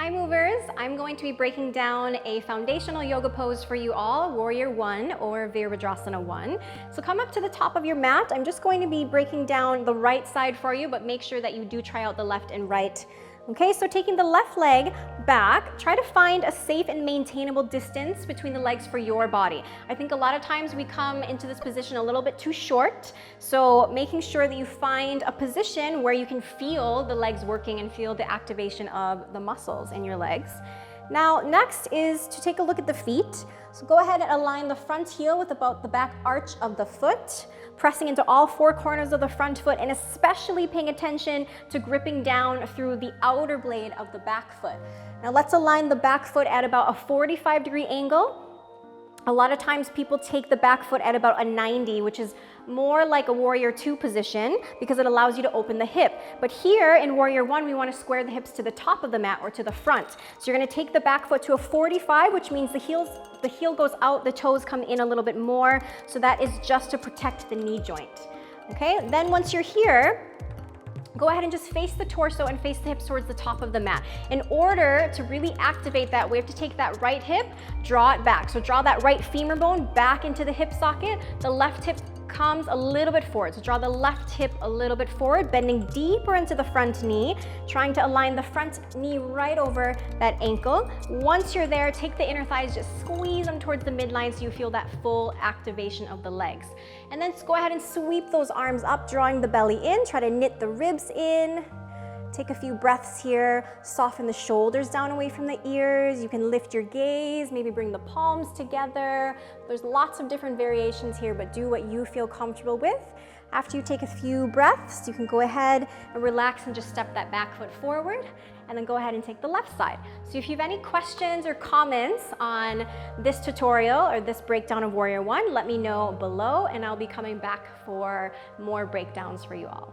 Hi movers, I'm going to be breaking down a foundational yoga pose for you all, Warrior 1 or Virabhadrasana 1. So come up to the top of your mat. I'm just going to be breaking down the right side for you, but make sure that you do try out the left and right. Okay, so taking the left leg back, try to find a safe and maintainable distance between the legs for your body. I think a lot of times we come into this position a little bit too short, so making sure that you find a position where you can feel the legs working and feel the activation of the muscles in your legs. Now, next is to take a look at the feet. So go ahead and align the front heel with about the back arch of the foot, pressing into all four corners of the front foot and especially paying attention to gripping down through the outer blade of the back foot. Now let's align the back foot at about a 45-degree angle. A lot of times people take the back foot at about a 90, which is more like a Warrior 2 position because it allows you to open the hip. But here in Warrior 1, we want to square the hips to the top of the mat or to the front. So you're going to take the back foot to a 45, which means the heel goes out, the toes come in a little bit more. So that is just to protect the knee joint. Okay, then once you're here, go ahead and just face the torso and face the hips towards the top of the mat. In order to really activate that, we have to take that right hip, draw it back. So draw that right femur bone back into the hip socket. The left hip comes a little bit forward. So draw the left hip a little bit forward, bending deeper into the front knee, trying to align the front knee right over that ankle. Once you're there, take the inner thighs, just squeeze them towards the midline so you feel that full activation of the legs. And then go ahead and sweep those arms up, drawing the belly in. Try to knit the ribs in. Take a few breaths here, soften the shoulders down away from the ears. You can lift your gaze, maybe bring the palms together. There's lots of different variations here, but do what you feel comfortable with. After you take a few breaths, you can go ahead and relax and just step that back foot forward, and then go ahead and take the left side. So if you have any questions or comments on this tutorial or this breakdown of Warrior 1, let me know below, and I'll be coming back for more breakdowns for you all.